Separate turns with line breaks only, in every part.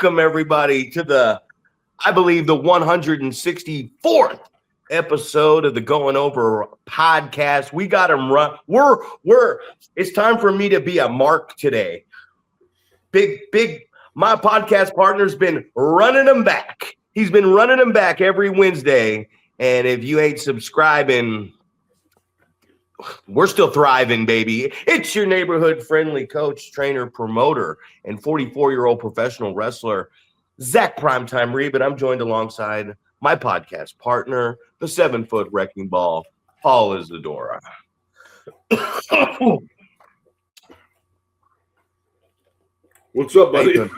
welcome everybody to I believe the 164th episode of the Going Over podcast. We got him run. It's time for me to be a mark today. Big, my podcast partner's been running them back. He's been running them back every Wednesday. And if you ain't subscribing, we're still thriving, baby. It's your neighborhood friendly coach, trainer, promoter, and 44-year-old professional wrestler, Zack Primetime Reeb, and I'm joined alongside my podcast partner, the 7-foot wrecking ball, Paul Isadora.
What's up, buddy?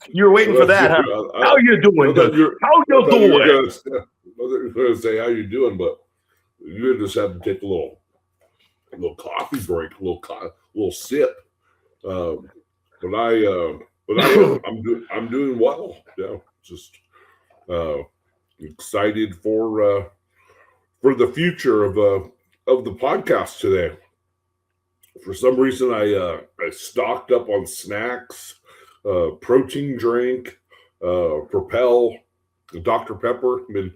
You were waiting for that, huh? How you doing? How you doing?
I was going to say how you doing, but you just had to take a little coffee break, a little sip. I'm doing well. Yeah, just excited for the future of the podcast today. For some reason, I stocked up on snacks, protein drink, Propel, Dr. Pepper. I mean,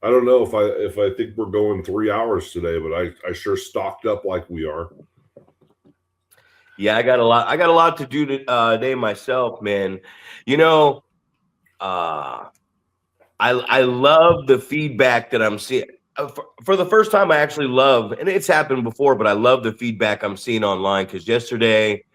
I don't know if I think we're going 3 hours today, but I sure stocked up like we are.
Yeah, I got a lot to do today myself, man. You know, I love the feedback that I'm seeing. For the first time, I actually love, and it's happened before, but I love the feedback I'm seeing online because yesterday,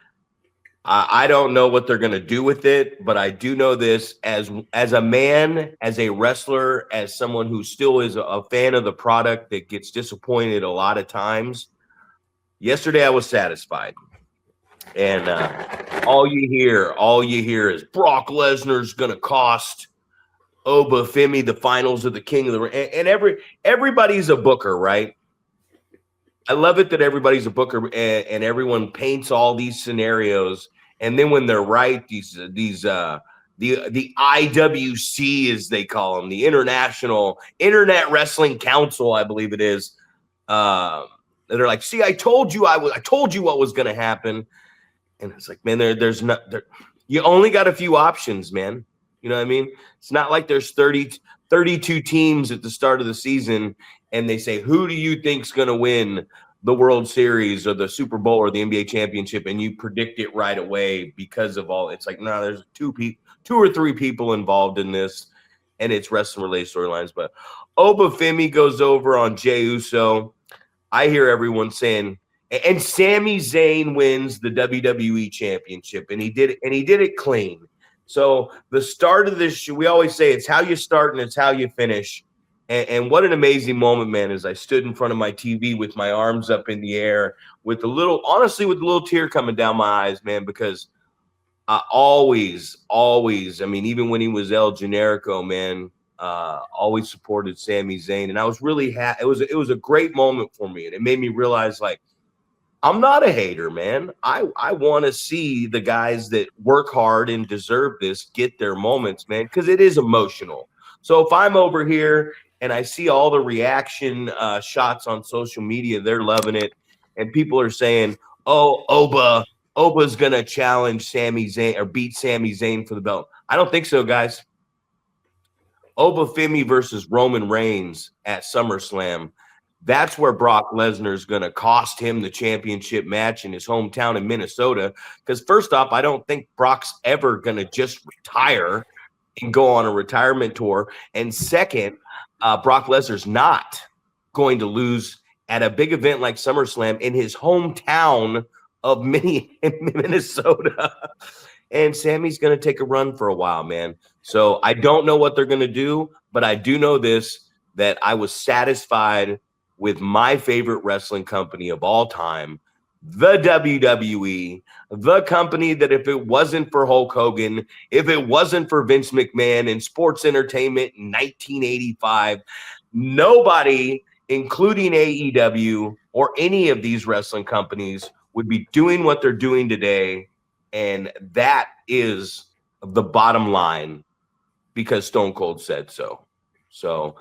I don't know what they're going to do with it, but I do know this as a man, as a wrestler, as someone who still is a fan of the product that gets disappointed a lot of times. Yesterday, I was satisfied. And all you hear is Brock Lesnar's going to cost Obafemi the finals of the King of the Ring. And everybody's a booker, right? I love it that everybody's a booker and everyone paints all these scenarios. And then when they're right, the IWC, as they call them, the International Internet Wrestling Council, I believe it is. They're like, see, I told you what was going to happen. And it's like, man, you only got a few options, man. You know what I mean? It's not like there's 32 teams at the start of the season and they say, who do you think's going to win the World Series or the Super Bowl or the NBA championship? And you predict it right away because of all. It's like, no, there's two or three people involved in this and it's wrestling related storylines. But Obafemi goes over on Jey Uso. I hear everyone saying, and Sami Zayn wins the WWE championship, and he did it clean. So the start of this, we always say it's how you start and it's how you finish. And what an amazing moment, man, as I stood in front of my TV with my arms up in the air with a little tear coming down my eyes, man, because I always, I mean, even when he was El Generico, man, always supported Sami Zayn. And I was really happy. It was a great moment for me. And it made me realize, like, I'm not a hater, man. I want to see the guys that work hard and deserve this get their moments, man, because it is emotional. So if I'm over here and I see all the reaction shots on social media, they're loving it. And people are saying, oh, Oba's going to challenge Sami Zayn or beat Sami Zayn for the belt. I don't think so, guys. Obafemi versus Roman Reigns at SummerSlam. That's where Brock Lesnar is going to cost him the championship match in his hometown in Minnesota. Because first off, I don't think Brock's ever going to just retire and go on a retirement tour. And second, Brock Lesnar's not going to lose at a big event like SummerSlam in his hometown of Minnesota. And Sammy's going to take a run for a while, man. So I don't know what they're going to do, but I do know this, that I was satisfied with my favorite wrestling company of all time, the WWE, the company that if it wasn't for Hulk Hogan, if it wasn't for Vince McMahon in sports entertainment in 1985, nobody, including AEW or any of these wrestling companies, would be doing what they're doing today. And that is the bottom line because Stone Cold said so. So,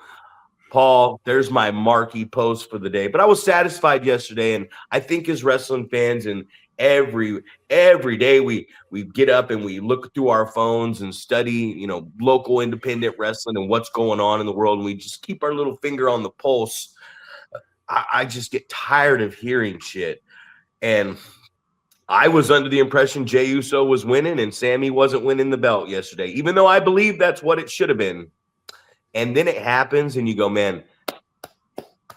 Paul, there's my marquee post for the day. But I was satisfied yesterday, and I think as wrestling fans and every day we get up and we look through our phones and study, local independent wrestling and what's going on in the world, and we just keep our little finger on the pulse. I just get tired of hearing shit. And I was under the impression Jey Uso was winning and Sammy wasn't winning the belt yesterday, even though I believe that's what it should have been. And then it happens and you go, man,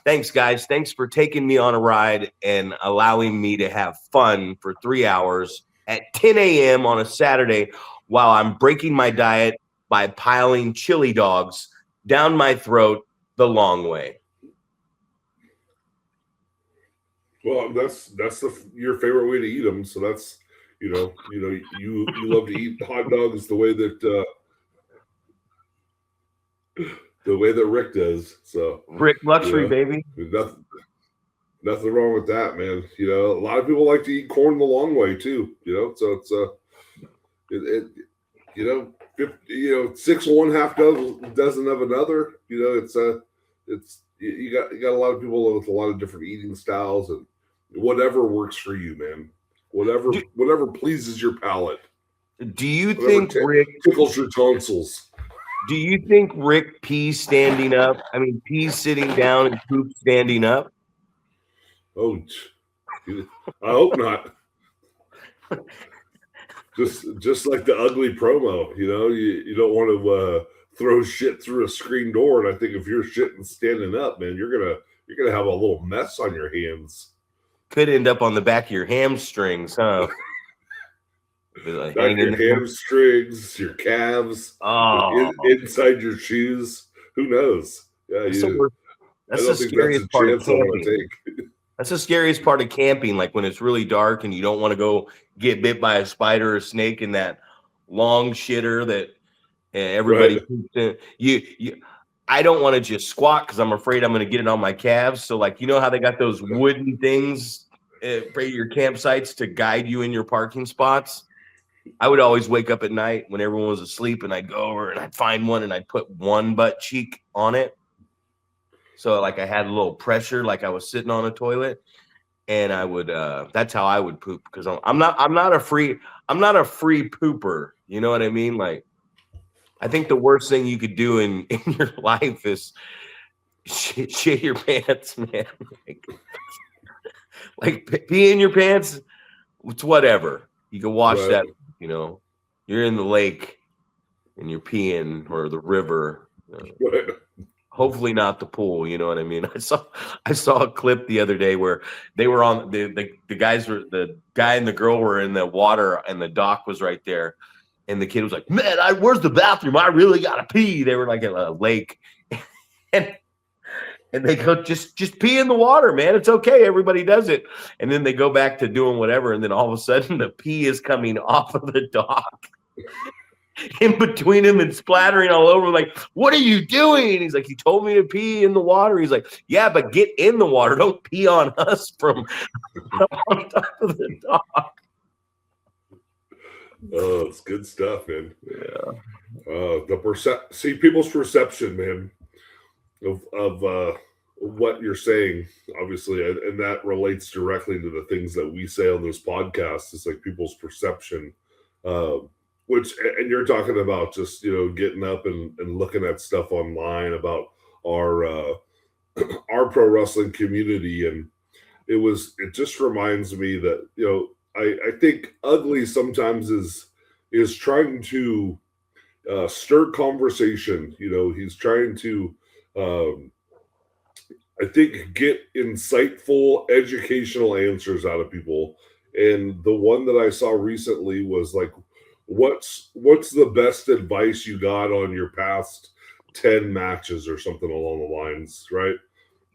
thanks, guys. Thanks for taking me on a ride and allowing me to have fun for 3 hours at 10 a.m. on a Saturday while I'm breaking my diet by piling chili dogs down my throat the long way.
Well, that's your favorite way to eat them. So that's, you love to eat hot dogs the way that Rick does. So
Rick luxury, baby.
Nothing wrong with that, man. A lot of people like to eat corn the long way too. So it's 6 of one, half dozen of another. It's you got a lot of people with a lot of different eating styles, and whatever works for you, man. Whatever pleases your palate.
Do you think Rick
tickles your tonsils?
Do you think Rick pees standing up? I mean, pees sitting down and poop standing up?
Oh, I hope not. Just like the ugly promo, you don't want to throw shit through a screen door. And I think if you're shitting standing up, man, you're gonna have a little mess on your hands.
Could end up on the back of your hamstrings, huh?
Back your hamstrings, your calves, inside your shoes. Who knows? Yeah,
that's the scariest part of camping. That's the scariest part of camping, like when it's really dark and you don't want to go get bit by a spider or snake in that long shitter that everybody poops in. I don't want to just squat because I'm afraid I'm going to get it on my calves. So, like, how they got those wooden things for your campsites to guide you in your parking spots? I would always wake up at night when everyone was asleep, and I'd go over and I'd find one and I'd put one butt cheek on it. So like I had a little pressure, like I was sitting on a toilet, and I would that's how I would poop, because I'm not a free pooper. You know what I mean? Like, I think the worst thing you could do in your life is shit your pants, man. like pee in your pants. It's whatever. You can wash that. You're in the lake and you're peeing, or the river. Hopefully not the pool, you know what I mean? I saw a clip the other day where they were on the guy and the girl were in the water and the dock was right there, and the kid was like, "Man, where's the bathroom? I really gotta pee." They were like at a lake, and they go, just pee in the water, man. It's okay. Everybody does it. And then they go back to doing whatever, and then all of a sudden the pee is coming off of the dock in between him and splattering all over. Like, what are you doing? He's like, "You told me to pee in the water." He's like, "Yeah, but get in the water. Don't pee on us from on top of the dock."
Oh, it's good stuff, man.
Yeah.
See people's perception, man, of what you're saying, obviously, and that relates directly to the things that we say on this podcast. It's like people's perception. And you're talking about just, getting up and looking at stuff online about our pro wrestling community. And it just reminds me that, I think ugly sometimes is trying to stir conversation. He's trying to, I think, get insightful, educational answers out of people. And the one that I saw recently was like, what's the best advice you got on your past 10 matches or something along the lines, right?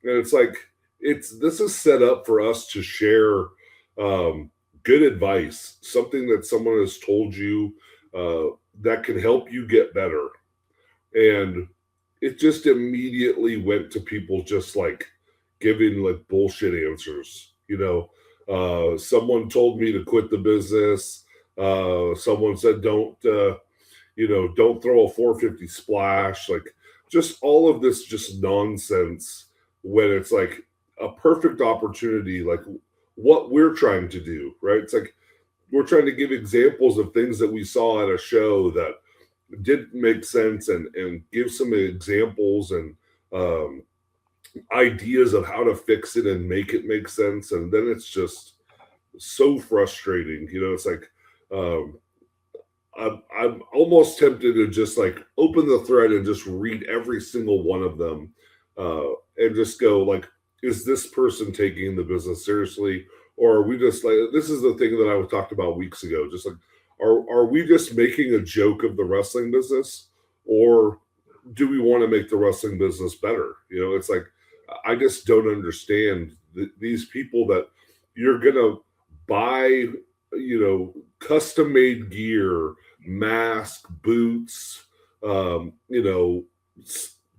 And it's like, this is set up for us to share good advice, something that someone has told you that can help you get better. And it just immediately went to people just like giving like bullshit answers. Someone told me to quit the business. Someone said, don't throw a 450 splash. Like, just all of this just nonsense, when it's like a perfect opportunity. Like, what we're trying to do, right? It's like we're trying to give examples of things that we saw at a show that didn't make sense, and give some examples and um, ideas of how to fix it and make it make sense. And then it's just so frustrating. It's like um, I'm almost tempted to just like open the thread and just read every single one of them, and just go like, is this person taking the business seriously, or are we just like, this is the thing that I talked about weeks ago, just like, are we just making a joke of the wrestling business, or do we want to make the wrestling business better? It's like, I just don't understand these people that you're gonna buy, custom made gear, mask, boots,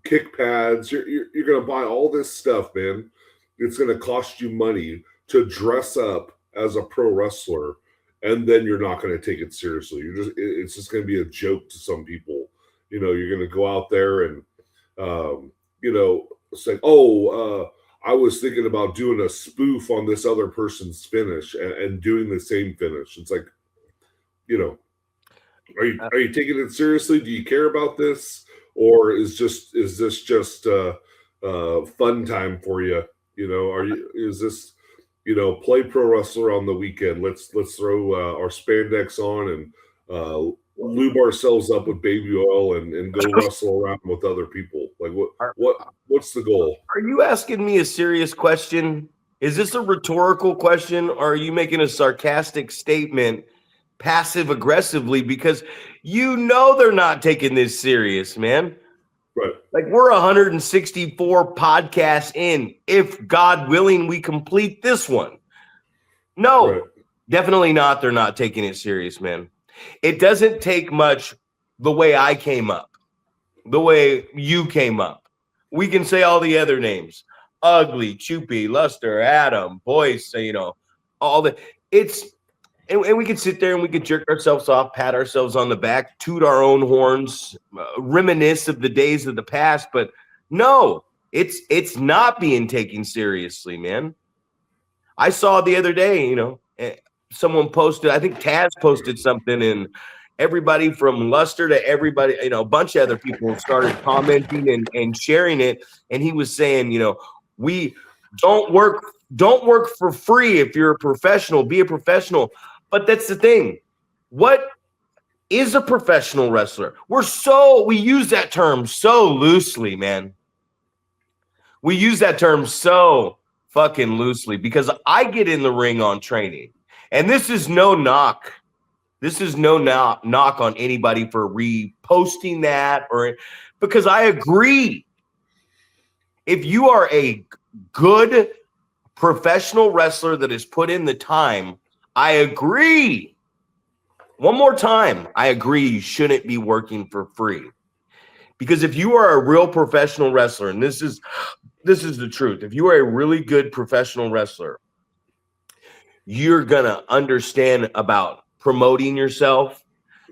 kick pads. You're gonna buy all this stuff, man. It's gonna cost you money to dress up as a pro wrestler, and then you're not gonna take it seriously. It's just gonna be a joke to some people. You're gonna go out there and say, oh, I was thinking about doing a spoof on this other person's finish, and doing the same finish. It's like, are you taking it seriously? Do you care about this, or is this just fun time for you? Is this play pro wrestler on the weekend? Let's throw our spandex on and lube ourselves up with baby oil and go wrestle around with other people. Like what's the goal?
Are you asking me a serious question? Is this a rhetorical question, or are you making a sarcastic statement passive aggressively? Because they're not taking this serious, man.
Right.
Like, we're 164 podcasts in. If God willing, we complete this one. No, right. Definitely not. They're not taking it serious, man. It doesn't take much the way I came up, the way you came up. We can say all the other names: Ugly, Choopy, Luster, Adam, Boyce, all the and we could sit there and we could jerk ourselves off, pat ourselves on the back, toot our own horns, reminisce of the days of the past. But no, it's not being taken seriously, man. I saw the other day, someone posted, I think Taz posted something, and everybody from Luster to everybody, a bunch of other people started commenting and sharing it. And he was saying, we don't work for free. If you're a professional, be a professional. But that's the thing. What is a professional wrestler? We use that term so loosely, man. We use that term so fucking loosely, because I get in the ring on training, and this is no knock. This is no knock on anybody for reposting that, because I agree. If you are a good professional wrestler that has put in the time, I agree. One more time, I agree you shouldn't be working for free. Because if you are a real professional wrestler, and this is the truth, if you are a really good professional wrestler, you're going to understand about promoting yourself.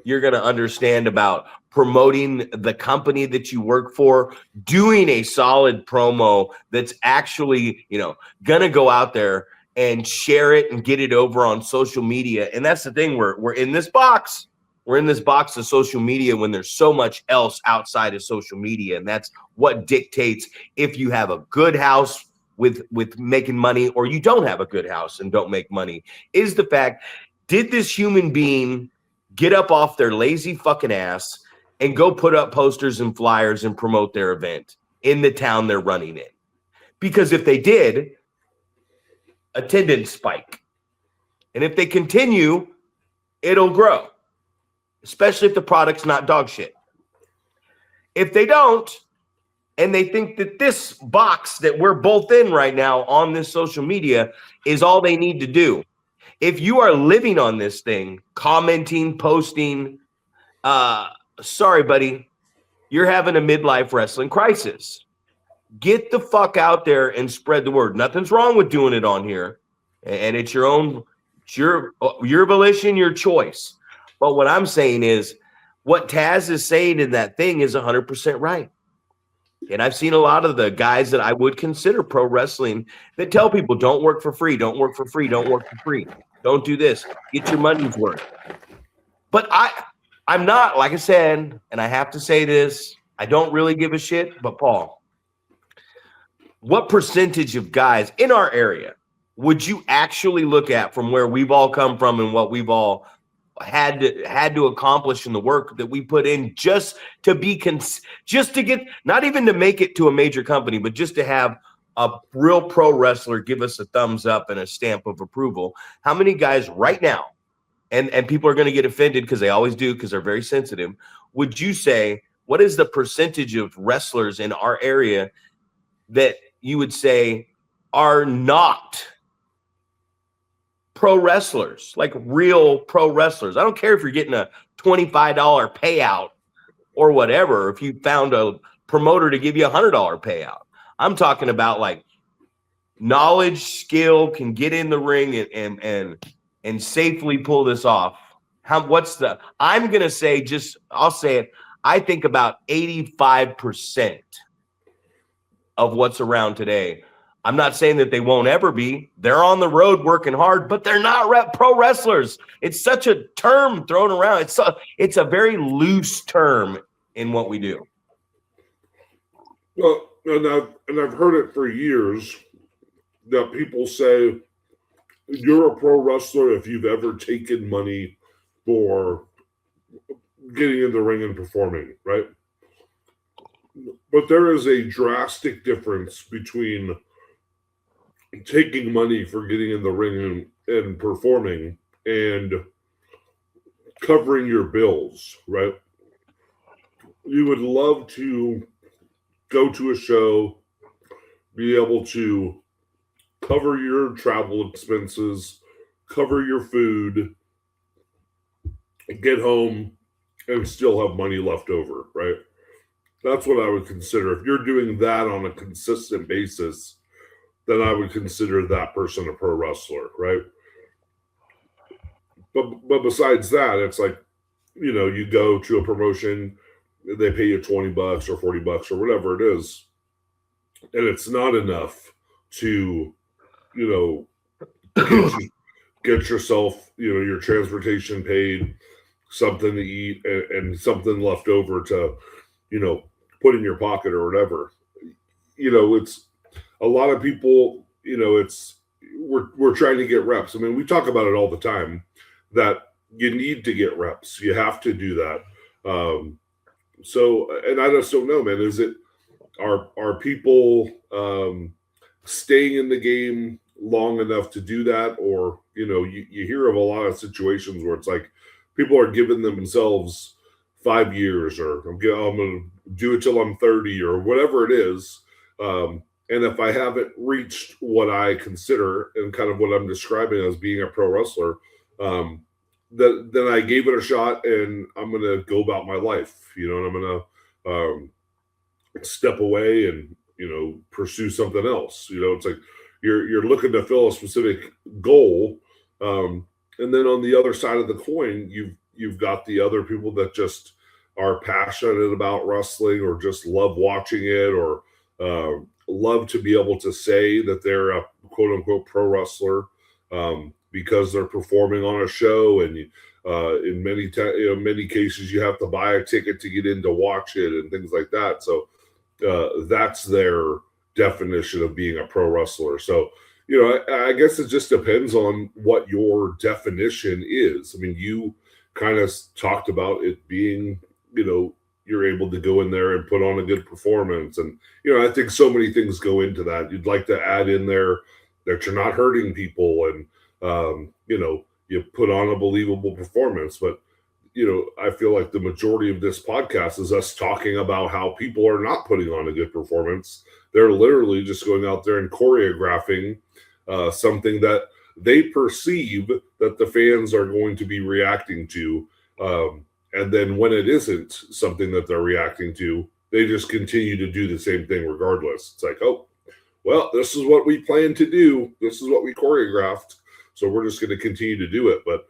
You're going to understand about promoting the company that you work for, doing a solid promo that's actually, going to go out there and share it and get it over on social media. And that's the thing. We're in this box. We're in this box of social media when there's so much else outside of social media. And that's what dictates if you have a good house with making money, or you don't have a good house and don't make money, is the fact, did this human being get up off their lazy fucking ass and go put up posters and flyers and promote their event in the town they're running in? Because if they did, attendance spike. And if they continue, it'll grow, especially if the product's not dog shit. If they don't, and they think that this box that we're both in right now on this social media is all they need to do, if you are living on this thing, commenting, posting, sorry, buddy, you're having a midlife wrestling crisis. Get the fuck out there and spread the word. Nothing's wrong with doing it on here. And it's your own, it's your volition, your choice. But what I'm saying is, what Taz is saying in that thing is 100% right. And I've seen a lot of the guys that I would consider pro wrestling that tell people don't work for free, don't work for free, don't work for free, don't do this, get your money's worth. But I'm not, like I said, and I have to say this, I don't really give a shit. But Paul, what percentage of guys in our area would you actually look at from where we've all come from and what we've all had to accomplish in the work that we put in just to be just to get, not even to make it to a major company, but just to have a real pro wrestler give us a thumbs up and a stamp of approval? How many guys right now, and people are going to get offended because they always do because they're very sensitive, would you say, what is the percentage of wrestlers in our area that you would say are not pro wrestlers, like real pro wrestlers? I don't care if you're getting a $25 payout or whatever, if you found a promoter to give you $100 payout. I'm talking about like knowledge, skill, can get in the ring and safely pull this off. I'm going to say, I'll say it, I think about 85% of what's around today. I'm not saying that they won't ever be. They're on the road working hard, but they're not pro wrestlers. It's such a term thrown around. It's a very loose term in what we do.
Well, and I've heard it for years that people say you're a pro wrestler if you've ever taken money for getting in the ring and performing, right? But there is a drastic difference between taking money for getting in the ring and performing and covering your bills, right? You would love to go to a show, be able to cover your travel expenses, cover your food, get home, and still have money left over, right? That's what I would consider. If you're doing that on a consistent basis, then I would consider that person a pro wrestler, right? But besides that, it's like, you go to a promotion, they pay you $20 or $40 or whatever it is, and it's not enough to, get yourself, your transportation paid, something to eat, and something left over to, put in your pocket or whatever. It's a lot of people, we're trying to get reps. I mean, we talk about it all the time that you need to get reps. You have to do that. And I just don't know, man, are people staying in the game long enough to do that? Or, you hear of a lot of situations where it's like people are giving themselves 5 years, or I'm going to do it till I'm 30 or whatever it is. And if I haven't reached what I consider and kind of what I'm describing as being a pro wrestler, then I gave it a shot and I'm going to go about my life, and I'm going to step away and, pursue something else. It's like you're looking to fill a specific goal. And then on the other side of the coin, you've got the other people that just are passionate about wrestling or just love watching it, or love to be able to say that they're a quote unquote pro wrestler because they're performing on a show. And in many cases, you have to buy a ticket to get in to watch it and things like that. So that's their definition of being a pro wrestler. So, I guess it just depends on what your definition is. I mean, you kind of talked about it being, you're able to go in there and put on a good performance. And, I think so many things go into that. You'd like to add in there that you're not hurting people and, you put on a believable performance. But, I feel like the majority of this podcast is us talking about how people are not putting on a good performance. They're literally just going out there and choreographing something that they perceive that the fans are going to be reacting to. And then when it isn't something that they're reacting to, they just continue to do the same thing regardless. It's like, oh, well, this is what we plan to do. This is what we choreographed. So we're just going to continue to do it. But,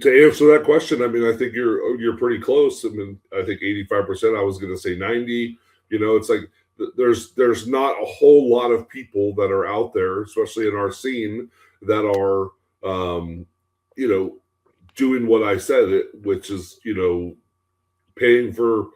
To answer that question, I mean, I think you're pretty close. I mean, I think 85%. I was going to say 90. You know, it's like there's not a whole lot of people that are out there, especially in our scene, that are you know, doing what I said, which is, you know, paying for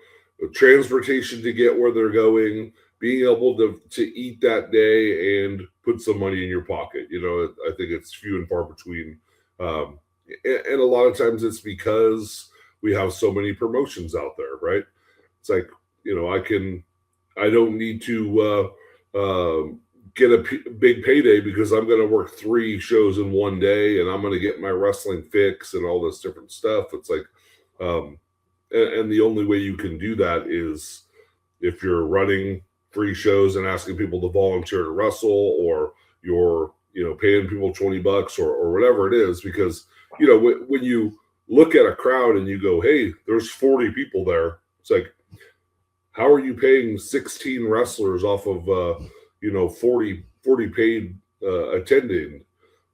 transportation to get where they're going, being able to eat that day and put some money in your pocket. You know, I think it's few and far between. Um, and a lot of times it's because we have so many promotions out there, right? It's like, you know, I don't need to get a big payday because I'm going to work 3 shows in one day and I'm going to get my wrestling fix and all this different stuff. It's like, and the only way you can do that is if you're running free shows and asking people to volunteer to wrestle, or you're, you know, paying people $20 or whatever it is. Because, you know, when you look at a crowd and you go, hey, there's 40 people there, it's like, how are you paying 16 wrestlers off of you know, 40 paid attending?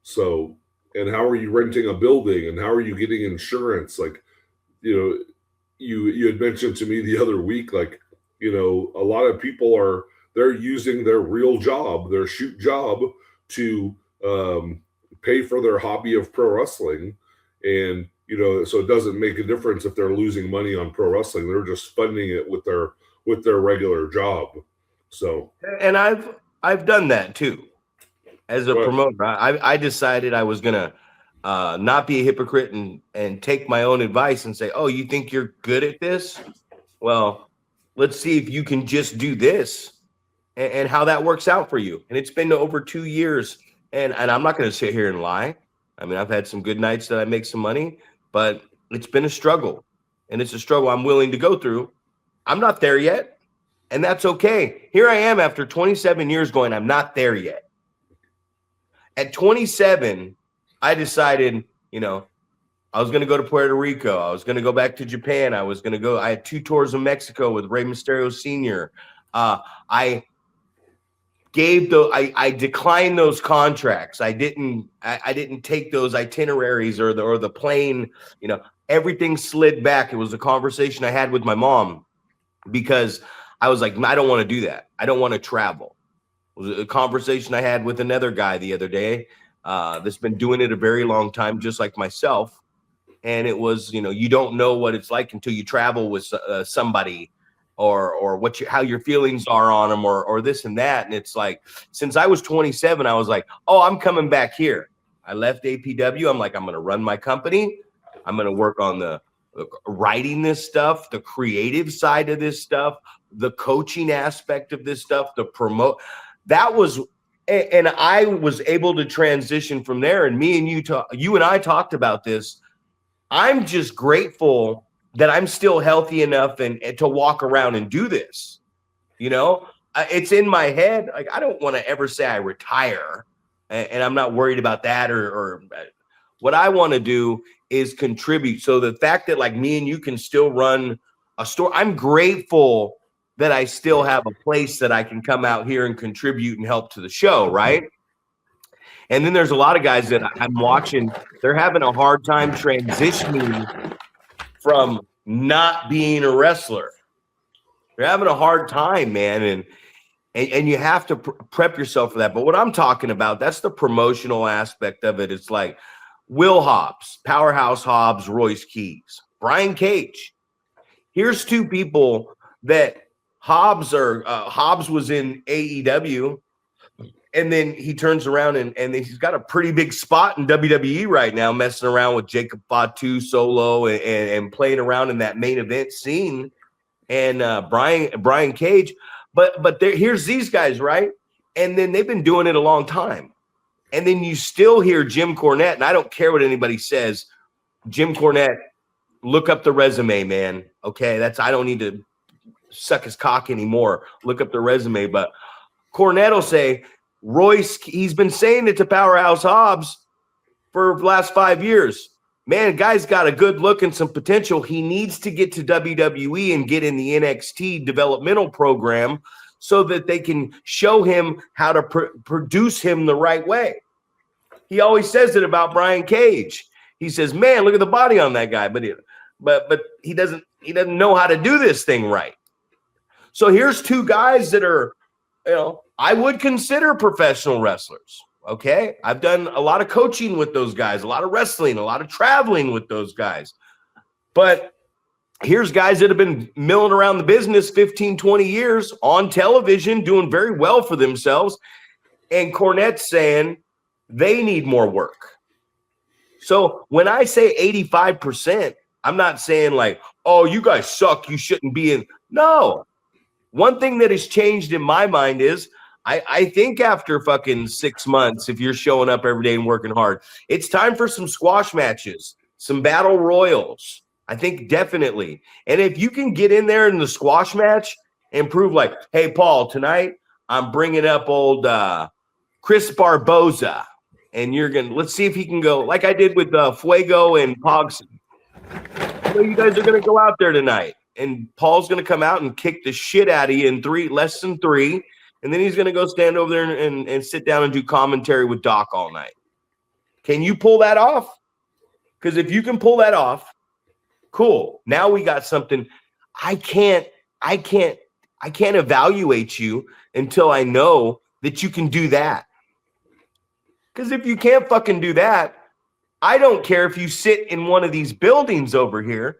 So, and how are you renting a building, and how are you getting insurance? Like, you know, you had mentioned to me the other week, like, you know, a lot of people they're using their real job, their shoot job, to pay for their hobby of pro wrestling. And, you know, so it doesn't make a difference if they're losing money on pro wrestling. They're just funding it with their regular job. So,
and I've done that too as a promoter. I decided I was gonna not be a hypocrite and take my own advice and say, oh, you think you're good at this? Well, let's see if you can just do this and how that works out for you. And it's been over 2 years, and I'm not going to sit here and lie. I mean, I've had some good nights that I make some money, but it's been a struggle, and it's a struggle I'm willing to go through. I'm not there yet, and that's okay. Here I am after 27 years going, I'm not there yet. At 27, I decided, you know, I was going to go to Puerto Rico. I was going to go back to Japan. I had 2 tours of Mexico with Rey Mysterio Sr. I declined those contracts. I didn't take those itineraries or the plane, you know, everything slid back. It was a conversation I had with my mom, because I was like, I don't want to do that. I don't want to travel. It was a conversation I had with another guy the other day that's been doing it a very long time, just like myself. And it was, you know, you don't know what it's like until you travel with somebody, or how your feelings are on them, or this and that. And it's like, since I was 27, I was like, oh, I'm coming back here. I left APW. I'm like, I'm going to run my company. I'm going to work on the writing this stuff, the creative side of this stuff, the coaching aspect of this stuff, the promote. That was, and I was able to transition from there. And me and you and I talked about this. I'm just grateful that I'm still healthy enough and to walk around and do this. You know, it's in my head. Like, I don't want to ever say I retire, and I'm not worried about that. Or what I want to do is contribute. So the fact that, like, me and you can still run a store, I'm grateful that I still have a place that I can come out here and contribute and help to the show, right? And then there's a lot of guys that I'm watching, they're having a hard time transitioning from not being a wrestler. They're having a hard time, man. And you have to prep yourself for that. But what I'm talking about, that's the promotional aspect of it. It's like Will Hobbs, Powerhouse Hobbs, Royce Keys, Brian Cage. Here's 2 people that Hobbs was in AEW. And then he turns around and he's got a pretty big spot in WWE right now, messing around with Jacob Fatu solo and playing around in that main event scene. And Brian Cage, but here's these guys, right? And then they've been doing it a long time. And then you still hear Jim Cornette, and I don't care what anybody says. Jim Cornette, look up the resume, man. Okay, I don't need to suck his cock anymore. Look up the resume, but Cornette will say, Royce, he's been saying it to Powerhouse Hobbs for the last 5 years. Man, guy's got a good look and some potential. He needs to get to WWE and get in the NXT developmental program so that they can show him how to produce him the right way. He always says it about Brian Cage. he says, man, look at the body on that guy. But he doesn't know how to do this thing right. So here's two guys that are, I would consider professional wrestlers. Okay. I've done a lot of coaching with those guys, a lot of wrestling, a lot of traveling with those guys. But here's guys that have been milling around the business 15, 20 years on television, doing very well for themselves. And Cornette's saying they need more work. So when I say 85%, I'm not saying like, oh, you guys suck, you shouldn't be in. No. One thing that has changed in my mind is I think after fucking 6 months, if you're showing up every day and working hard, it's time for some squash matches, some battle royals. I think definitely. And if you can get in there in the squash match and prove like, hey, Paul, tonight I'm bringing up old Chris Barboza. And let's see if he can go like I did with Fuego and Pogson. You guys are going to go out there tonight. And Paul's going to come out and kick the shit out of you in less than 3. And then he's going to go stand over there and sit down and do commentary with Doc all night. Can you pull that off? Because if you can pull that off, cool. Now we got something. I can't evaluate you until I know that you can do that. Because if you can't fucking do that, I don't care if you sit in one of these buildings over here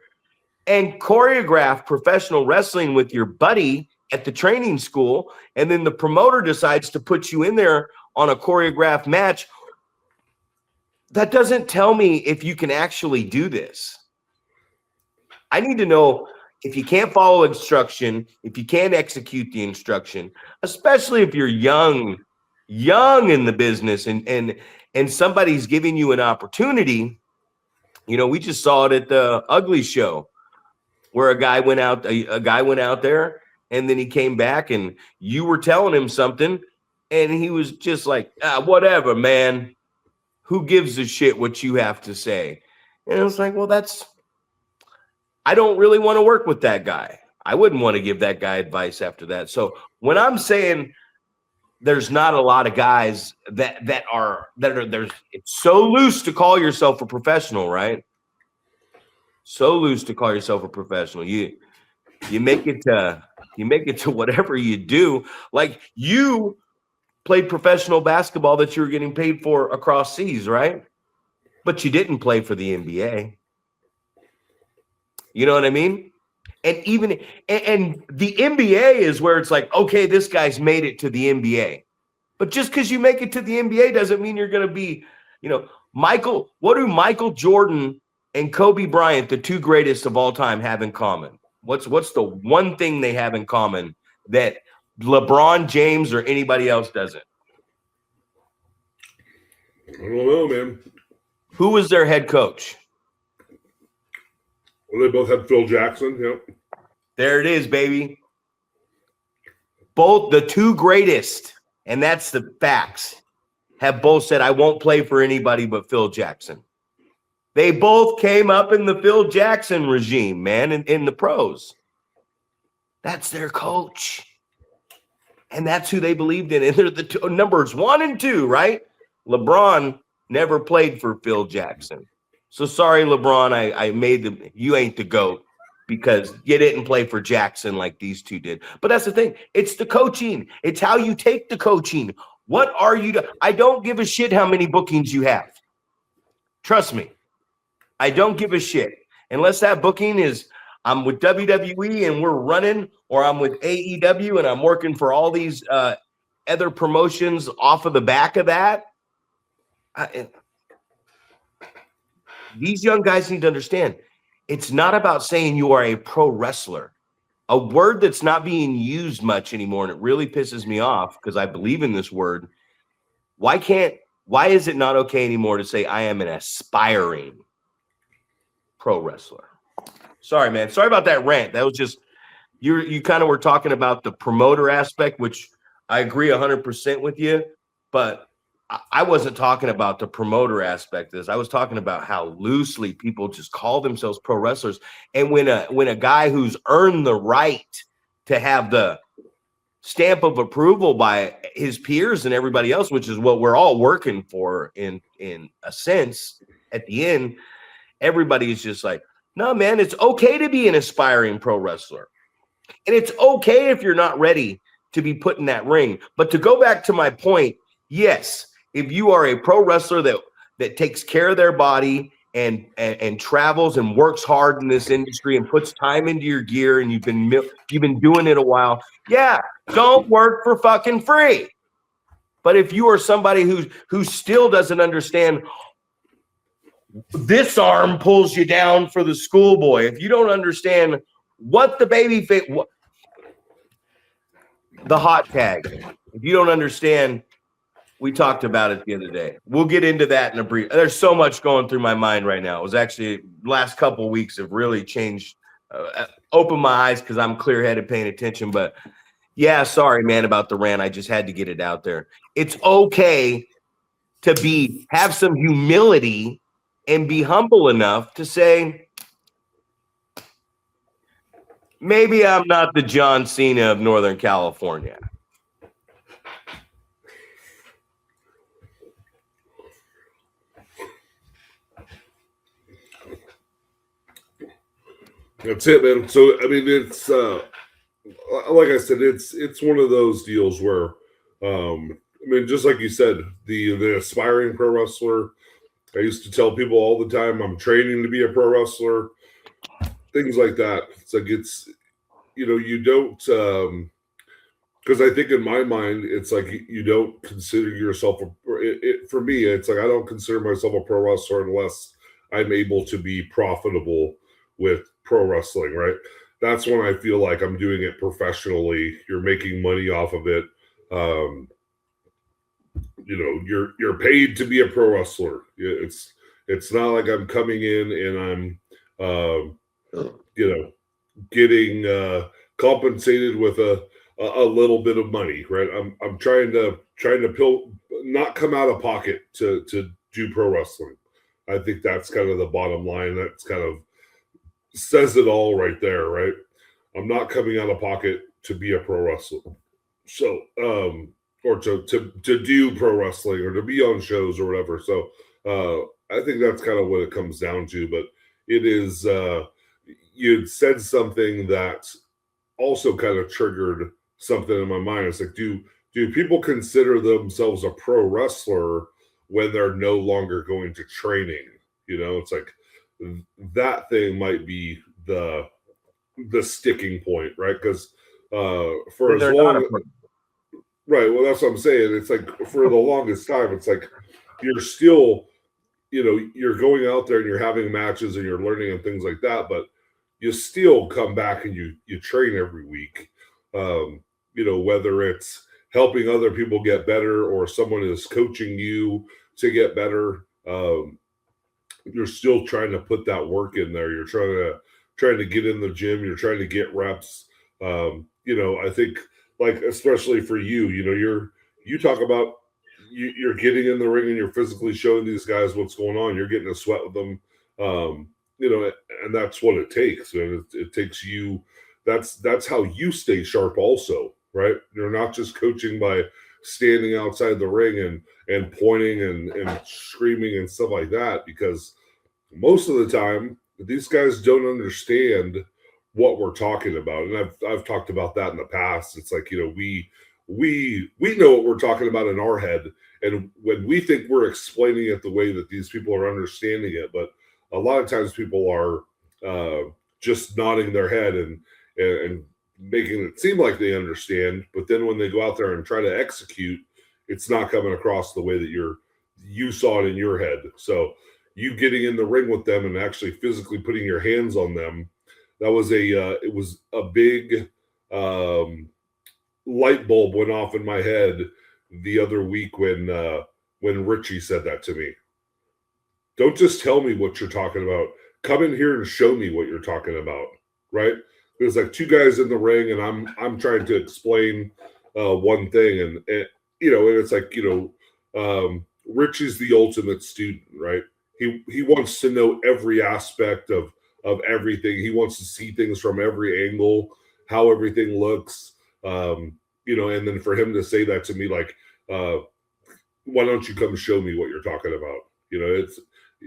and choreograph professional wrestling with your buddy at the training school, and then the promoter decides to put you in there on a choreographed match. That doesn't tell me if you can actually do this. I need to know if you can't follow instruction, if you can't execute the instruction, especially if you're young in the business and somebody's giving you an opportunity. We just saw it at the Ugly Show where a guy went out there and then he came back and you were telling him something and he was just like, whatever, man. Who gives a shit what you have to say? And I was like, well, I don't really want to work with that guy. I wouldn't want to give that guy advice after that. So when I'm saying there's not a lot of guys that are it's so loose to call yourself a professional, right? So loose to call yourself a professional. You make it to whatever you do. Like you played professional basketball that you were getting paid for across seas, right? But you didn't play for the NBA. You know what I mean? And the NBA is where it's like, okay, this guy's made it to the NBA. But just because you make it to the NBA doesn't mean you're going to be, what do Michael Jordan and Kobe Bryant, the two greatest of all time, have in common? What's the one thing they have in common that LeBron James or anybody else doesn't?
I don't know, man.
Who was their head coach?
Well, they both had Phil Jackson. Yep.
There it is, baby. Both the two greatest, and that's the facts, have both said, I won't play for anybody but Phil Jackson. They both came up in the Phil Jackson regime, man, in the pros. That's their coach. And that's who they believed in. And they're the numbers 1 and 2, right? LeBron never played for Phil Jackson. So sorry, LeBron, I made you ain't the GOAT because you didn't play for Jackson like these two did. But that's the thing. It's the coaching. It's how you take the coaching. What are you I don't give a shit how many bookings you have. Trust me. I don't give a shit. Unless that booking is I'm with WWE and we're running, or I'm with AEW and I'm working for all these other promotions off of the back of that. These young guys need to understand it's not about saying you are a pro wrestler, a word that's not being used much anymore. And it really pisses me off because I believe in this word. Why is it not okay anymore to say I am an aspiring pro wrestler? Sorry, man. Sorry about that rant. That was just, you kind of were talking about the promoter aspect, which I agree 100% with you, but I wasn't talking about the promoter aspect of this. I was talking about how loosely people just call themselves pro wrestlers. And when a guy who's earned the right to have the stamp of approval by his peers and everybody else, which is what we're all working for in a sense, at the end, everybody is just like, no, man, it's okay to be an aspiring pro wrestler. And it's okay if you're not ready to be put in that ring. But to go back to my point, yes, if you are a pro wrestler that takes care of their body and travels and works hard in this industry and puts time into your gear, and you've been doing it a while, yeah, don't work for fucking free. But if you are somebody who still doesn't understand, this arm pulls you down for the schoolboy, if you don't understand what the baby face, the hot tag, if you don't understand, we talked about it the other day. We'll get into that in a brief. There's so much going through my mind right now. It was actually last couple of weeks have really changed, opened my eyes because I'm clear-headed paying attention. But yeah, sorry, man, about the rant. I just had to get it out there. It's okay to have some humility and be humble enough to say, maybe I'm not the John Cena of Northern California.
That's it, man. So, I mean, it's like I said, it's one of those deals where, I mean, just like you said, the aspiring pro wrestler, I used to tell people all the time, I'm training to be a pro wrestler, things like that. It's like, you don't, because I think in my mind, it's like you don't consider yourself, for me, it's like I don't consider myself a pro wrestler unless I'm able to be profitable with pro wrestling, right? That's when I feel like I'm doing it professionally. You're making money off of it. You're paid to be a pro wrestler. It's not like I'm coming in and I'm getting compensated with a little bit of money, right? I'm trying to not come out of pocket to do pro wrestling. I think that's kind of the bottom line. That's kind of says it all right there, right? I'm not coming out of pocket to be a pro wrestler. So, or to do pro wrestling or to be on shows or whatever. So, I think that's kind of what it comes down to. But it is, you'd said something that also kind of triggered something in my mind. It's like, do people consider themselves a pro wrestler when they're no longer going to training? It's like, that thing might be the sticking point, right? Because for as long, right? Well, that's what I'm saying. It's like for the longest time, it's like you're still, you're going out there and you're having matches and you're learning and things like that, but you still come back and you train every week. Whether it's helping other people get better or someone is coaching you to get better. You're still trying to put that work in there. You're trying to get in the gym. You're trying to get reps. I think like, especially for you, you talk about you're getting in the ring and you're physically showing these guys what's going on. You're getting a sweat with them. And that's what it takes. And it takes you, that's how you stay sharp also, right? You're not just coaching by standing outside the ring and pointing and screaming and stuff like that, because most of the time these guys don't understand what we're talking about. And I've talked about that in the past. It's like, we know what we're talking about in our head, and when we think we're explaining it the way that these people are understanding it, but a lot of times people are just nodding their head and making it seem like they understand, but then when they go out there and try to execute, it's not coming across the way that you saw it in your head. So you getting in the ring with them and actually physically putting your hands on them, that was it was a big light bulb went off in my head the other week when Richie said that to me. Don't just tell me what you're talking about. Come in here and show me what you're talking about, right? There's like two guys in the ring, and I'm trying to explain one thing, and it's like Richie's the ultimate student, right? He wants to know every aspect of everything. He wants to see things from every angle, how everything looks, and then for him to say that to me, like, why don't you come show me what you're talking about?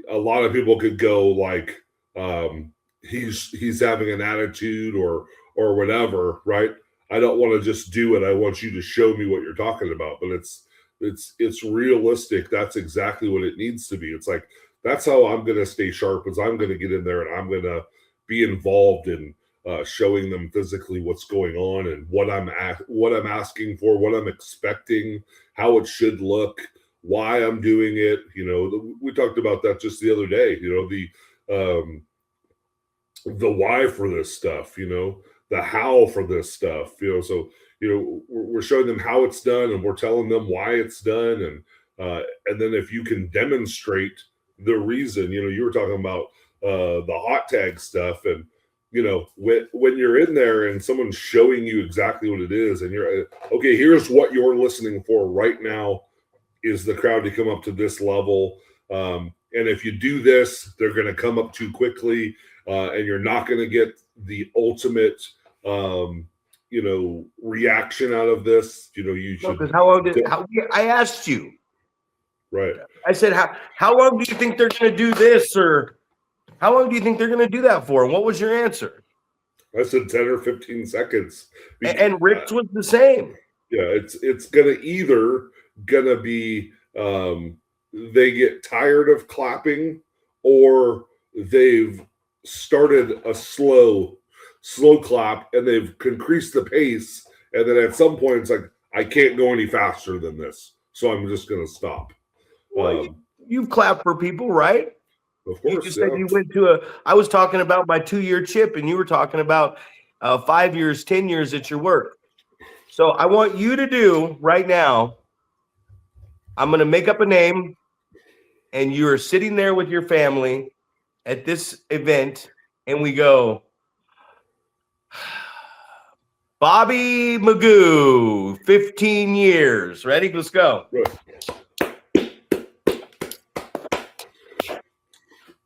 a lot of people could go like, he's having an attitude or whatever, right? I don't want to just do it. I want you to show me what you're talking about. But it's realistic. That's exactly what it needs to be. It's like, that's how I'm going to stay sharp, is I'm going to get in there and I'm going to be involved in showing them physically what's going on and what I'm asking for, what I'm expecting, how it should look, why I'm doing it. We talked about that just the other day. The why for this stuff. The how for this stuff. So we're showing them how it's done, and we're telling them why it's done, and then if you can demonstrate the reason. You were talking about the hot tag stuff, and when you're in there and someone's showing you exactly what it is, and you're okay, here's what you're listening for right now, is the crowd to come up to this level, and if you do this, they're going to come up too quickly, and you're not going to get the ultimate reaction out of this. You should.
Because how long I asked you,
right?
I said, how long do you think they're going to do this, or how long do you think they're going to do that for? And what was your answer?
I said 10 or 15 seconds.
And Rick's was the same.
Yeah, it's gonna either be they get tired of clapping, or they've started a slow clap and they've increased the pace, and then at some point it's like, I can't go any faster than this, so I'm just gonna stop.
Well, you've clapped for people, right?
Of course.
You said you went to I was talking about my 2-year chip, and you were talking about 5 years, 10 years at your work. So I want you to do right now, I'm going to make up a name, and you're sitting there with your family at this event, and we go, Bobby Magoo, 15 years. Ready? Let's go.
Right.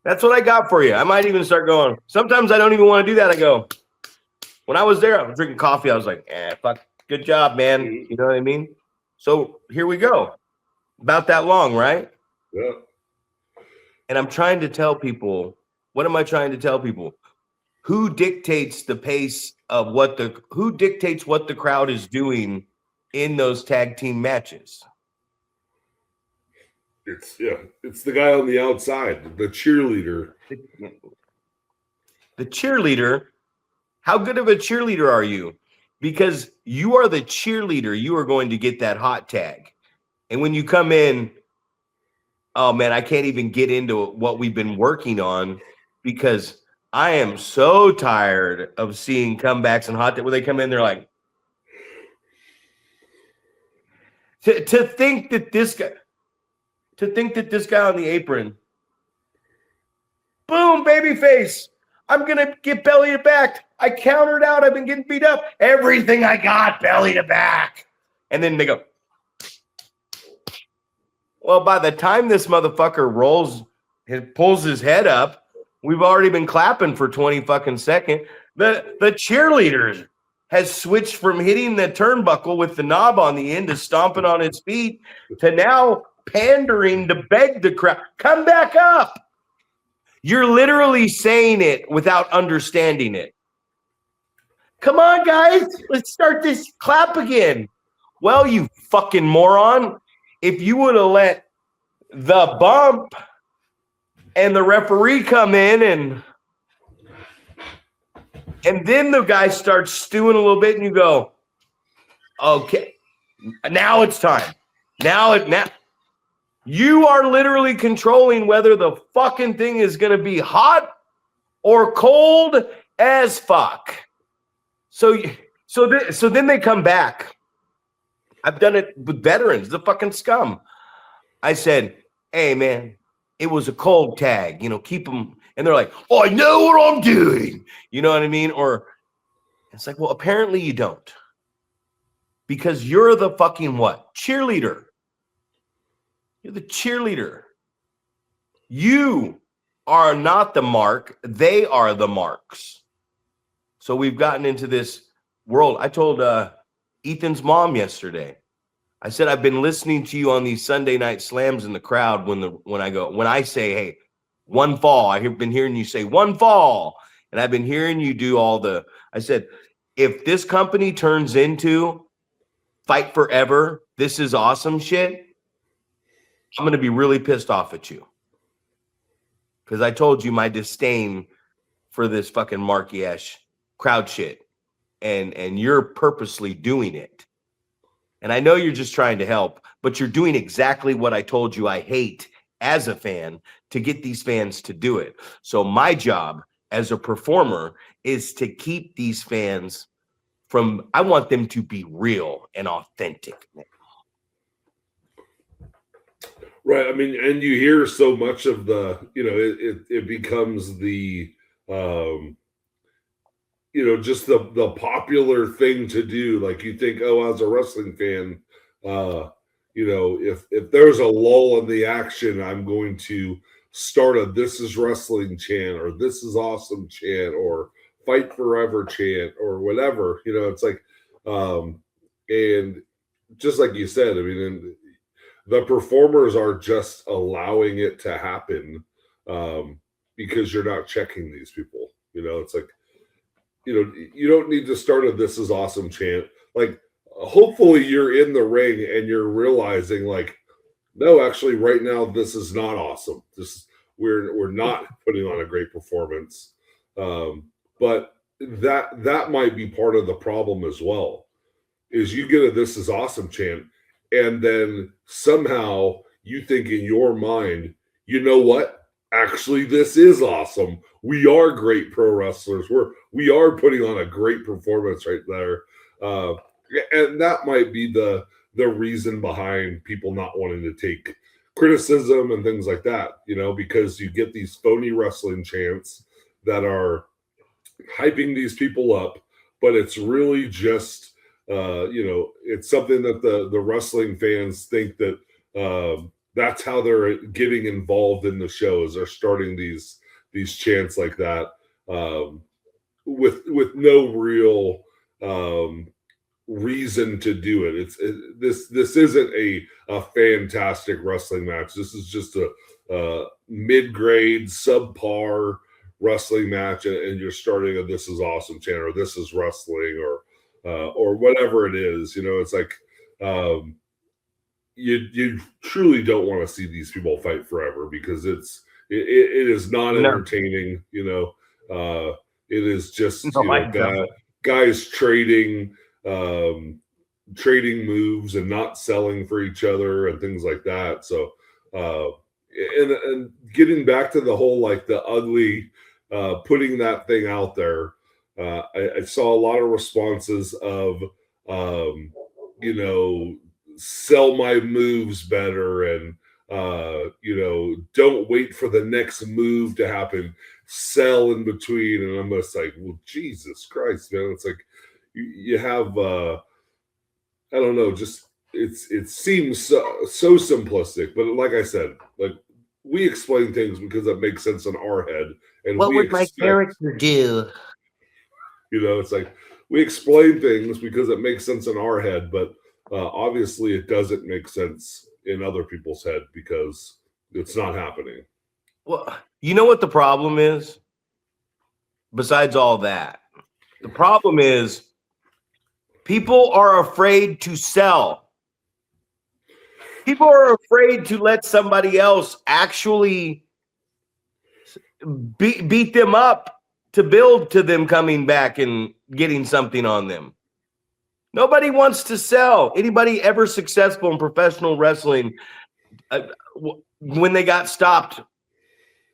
That's what I got for you. I might even start going. Sometimes I don't even want to do that. I go, when I was there, I was drinking coffee. I was like, fuck, good job, man. You know what I mean? So here we go. About that long, right?
Yeah.
And I'm trying to tell people, what am I trying to tell people? Who dictates the pace of who dictates what the crowd is doing in those tag team matches?
It's the guy on the outside, the cheerleader.
The cheerleader. How good of a cheerleader are you? Because you are the cheerleader. You are going to get that hot tag. And when you come in, oh man, I can't even get into what we've been working on, because I am so tired of seeing comebacks and hot tag where they come in, they're like, to think that this guy on the apron, boom, baby face, I'm going to get belly to back. I countered out. I've been getting beat up. Everything I got, belly to back. And then they go, well, by the time this motherfucker pulls his head up, we've already been clapping for 20 fucking seconds. The cheerleader has switched from hitting the turnbuckle with the knob on the end to stomping on his feet to now pandering to beg the crowd, come back up. You're literally saying it without understanding it. Come on, guys, let's start this clap again. Well, you fucking moron, if you would have let the bump and the referee come in and then the guy starts stewing a little bit and you go, okay, now it's time. Now you are literally controlling whether the fucking thing is going to be hot or cold as fuck. So then they come back. I've done it with veterans, the fucking scum. I said, hey, man, it was a cold tag. Keep them. And they're like, oh, I know what I'm doing. You know what I mean? Or it's like, well, apparently you don't. Because you're the fucking what? Cheerleader. You're the cheerleader. You are not the mark. They are the marks. So we've gotten into this world. I told Ethan's mom yesterday. I said, I've been listening to you on these Sunday night slams in the crowd when I say, hey, One fall. I've been hearing you say one fall, and I've been hearing you do all the. I said, if this company turns into fight forever, this is awesome shit, I'm going to be really pissed off at you. Because I told you my disdain for this fucking marky-ass crowd shit. And you're purposely doing it. And I know you're just trying to help, but you're doing exactly what I told you I hate as a fan to get these fans to do it. So my job as a performer is to keep these fans from, I want them to be real and authentic.
Right. I mean, and you hear so much of the, it becomes the, just the popular thing to do. Like you think, oh, as a wrestling fan, if there's a lull in the action, I'm going to start a "This is wrestling" chant, or "This is awesome" chant, or "Fight forever" chant, or whatever. It's like, and just like you said, I mean, the performers are just allowing it to happen because you're not checking these people. It's like, you don't need to start a "This is awesome" chant. Like, hopefully you're in the ring and you're realizing, like, no, actually right now, this is not awesome. We're not putting on a great performance. But that might be part of the problem as well, is you get a "This is awesome" chant, and then somehow you think in your mind, you know what? Actually, this is awesome. We are great pro wrestlers. We are putting on a great performance right there. And that might be the reason behind people not wanting to take criticism and things like that, because you get these phony wrestling chants that are hyping these people up, but it's really just, it's something that the wrestling fans think that that's how they're getting involved in the shows. They're starting these chants like that with no real reason to do it. This isn't a fantastic wrestling match. This is just a mid-grade, subpar wrestling match, and you're starting a "This is awesome" chant, or "This is wrestling," or whatever it is. It's like you truly don't want to see these people fight forever, because it is not entertaining. It is just guys trading moves and not selling for each other and things like that. So and getting back to the whole, like, the ugly putting that thing out there, I saw a lot of responses of sell my moves better, and don't wait for the next move to happen, sell in between. And I'm just like, well, Jesus Christ, man. It's like you have I don't know, just it seems so simplistic. But like I said, like, we explain things because it makes sense in our head, and
what would my character do?
It's like we explain things because it makes sense in our head, but obviously it doesn't make sense in other people's head because it's not happening.
Well, you know what the problem is? Besides all that, the problem is people are afraid to sell. People are afraid to let somebody else actually beat them up to build to them coming back and getting something on them. Nobody wants to sell. Anybody ever successful in professional wrestling, when they got stopped,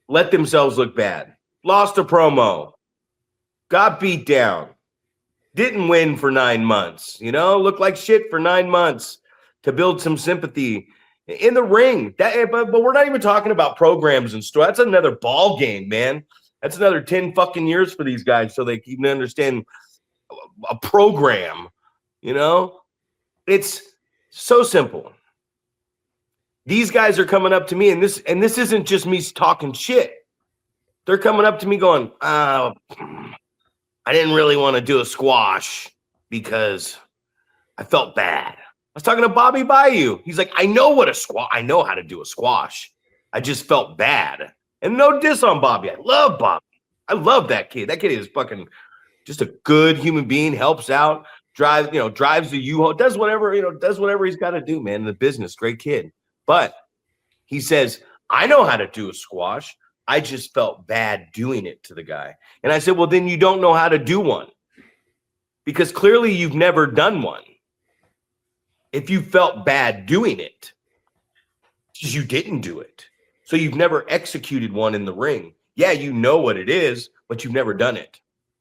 let themselves look bad, lost a promo, got beat down, didn't win for 9 months, looked like shit for 9 months to build some sympathy in the ring. But we're not even talking about programs and stuff. That's another ball game, man. That's another 10 fucking years for these guys so they can understand a program. It's so simple. These guys are coming up to me, and this isn't just me talking shit. They're coming up to me going, I didn't really want to do a squash because I felt bad. I was talking to Bobby Bayou. He's like, I know how to do a squash. I just felt bad. And no diss on Bobby. I love Bobby. I love that kid. That kid is fucking just a good human being, helps out, drives the U-Haul, does whatever he's got to do, man, in the business. Great kid. But he says, I know how to do a squash. I just felt bad doing it to the guy. And I said, well, then you don't know how to do one because clearly you've never done one. If you felt bad doing it, you didn't do it. So you've never executed one in the ring. Yeah, you know what it is, but you've never done it.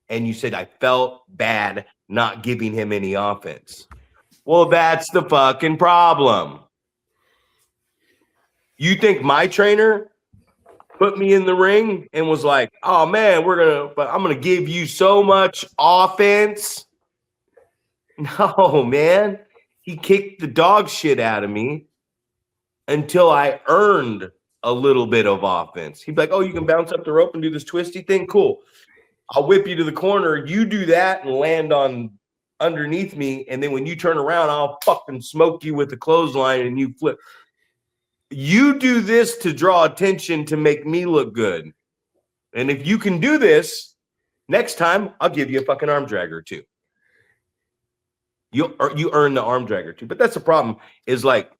And you said, I felt bad not giving him any offense. Well, that's the fucking problem. You think my trainer put me in the ring and was like, oh man, I'm going to give you so much offense? No, man. He kicked the dog shit out of me until I earned a little bit of offense. He'd be like, oh, you can bounce up the rope and do this twisty thing? Cool. I'll whip you to the corner. You do that and land on underneath me. And then when you turn around, I'll fucking smoke you with the clothesline and you flip. You do this to draw attention to make me look good. And if you can do this, next time I'll give you a fucking arm dragger too. You earn the arm dragger too. But that's the problem is like,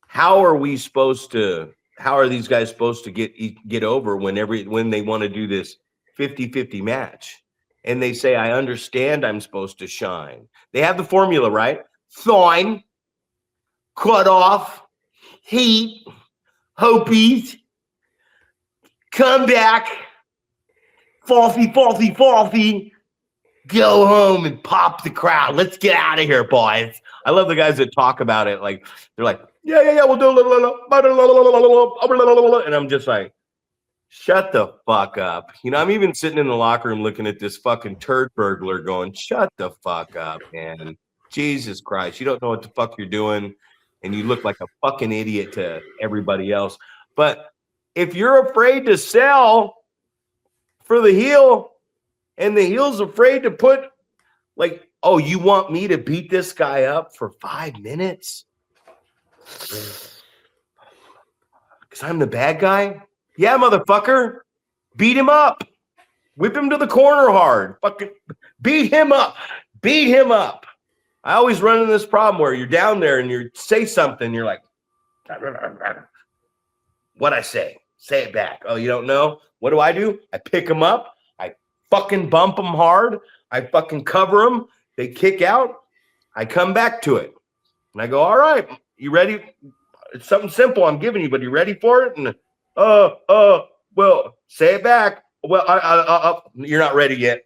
how are these guys supposed to get over when they want to do this 50-50 match? And they say, I understand I'm supposed to shine. They have the formula, right? Thawing, cut off, heat, hopies, come back, falsy, go home and pop the crowd. Let's get out of here, boys. I love the guys that talk about it. Like, they're like, yeah, we'll do a little, and I'm just like, shut the fuck up. I'm even sitting in the locker room looking at this fucking turd burglar going, shut the fuck up, man. Jesus Christ. You don't know what the fuck you're doing, and you look like a fucking idiot to everybody else. But if you're afraid to sell for the heel, and the heel's afraid to put, like, oh, you want me to beat this guy up for 5 minutes? Because I'm the bad guy? Yeah, motherfucker. Beat him up. Whip him to the corner hard. Fucking beat him up. Beat him up. I always run into this problem where you're down there and you say something, you're like, what'd I say? Say it back. Oh, you don't know? What do? I pick him up. I fucking bump them hard. I fucking cover them. They kick out. I come back to it. And I go, all right, you ready? It's something simple I'm giving you, but you ready for it? And well, say it back. Well, you're not ready yet.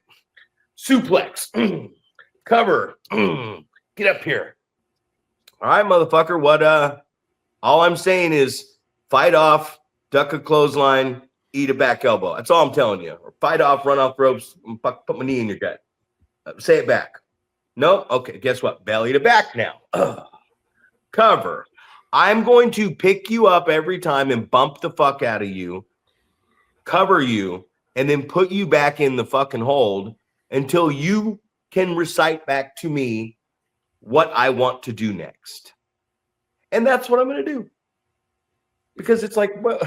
Suplex. Cover. Get up here. All right, motherfucker. What all I'm saying is fight off, duck a clothesline, eat a back elbow. That's all I'm telling you. Or fight off, run off ropes, put my knee in your gut. Say it back. No? Okay, guess what? Belly to back now. Cover. I'm going to pick you up every time and bump the fuck out of you, cover you, and then put you back in the fucking hold until you can recite back to me what I want to do next. And that's what I'm going to do. Because it's like, well,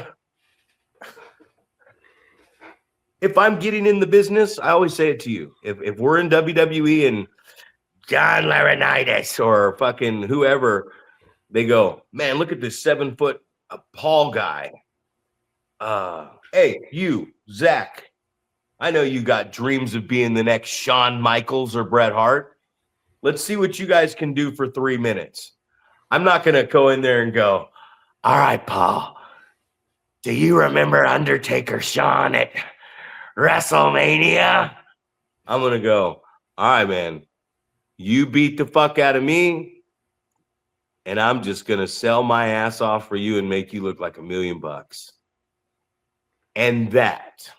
if I'm getting in the business, I always say it to you. If we're in WWE and John Laurinaitis or fucking whoever, they go, man, look at this 7-foot Paul guy. Hey, you, Zach, I know you got dreams of being the next Shawn Michaels or Bret Hart. Let's see what you guys can do for 3 minutes. I'm not going to go in there and go, all right, Paul, do you remember Undertaker Shawn at WrestleMania? I'm going to go, all right, man, you beat the fuck out of me, and I'm just going to sell my ass off for you and make you look like $1 million. And that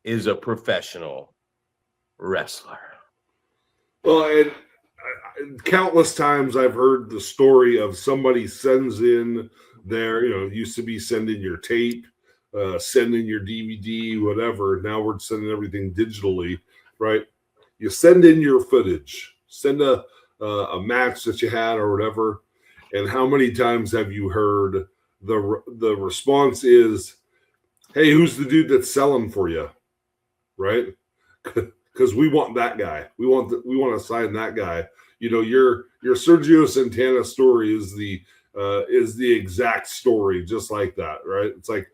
is a professional wrestler.
Well, and countless times I've heard the story of somebody sends in their, used to be sending your tape, sending your DVD, whatever. Now we're sending everything digitally, right? You send in your footage, send a match that you had or whatever. And how many times have you heard the response is, hey, who's the dude that's selling for you, right? Because we want that guy. We want to sign that guy. You know, your Sergio Santana story is the exact story, just like that, right? It's like,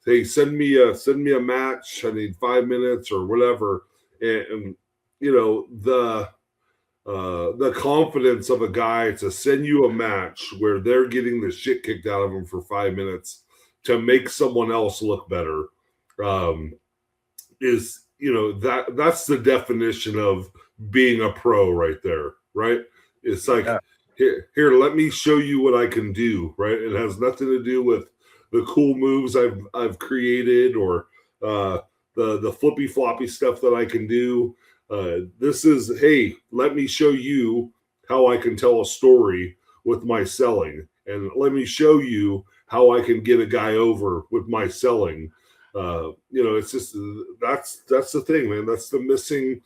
hey, send me a match. I need 5 minutes or whatever, and you know the confidence of a guy to send you a match where they're getting the shit kicked out of them for 5 minutes to make someone else look better, is, you know, that's the definition of being a pro right there, right? It's like, here, let me show you what I can do, right? It has nothing to do with the cool moves I've created or the flippy floppy stuff that I can do. This is, hey, let me show you how I can tell a story with my selling, and let me show you how I can get a guy over with my selling. You know, it's just that's the thing, man. That's the missing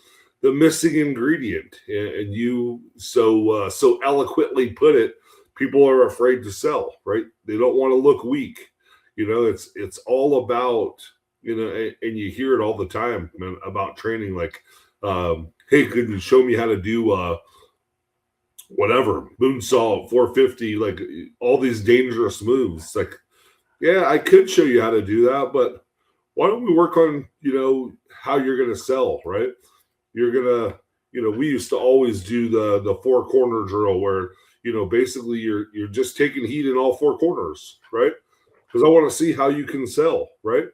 ingredient, and you so eloquently put it. People are afraid to sell, right? They don't want to look weak. You know, it's all about, you know, and you hear it all the time, man, about training. Like, hey, could you show me how to do whatever moonsault 450, like all these dangerous moves? Like, yeah, I could show you how to do that, but why don't we work on, you know, how you're going to sell, right? You're going to, you know, we used to always do the 4 corner drill where, you know, basically you're just taking heat in all 4 corners, right? Because I want to see how you can sell, right?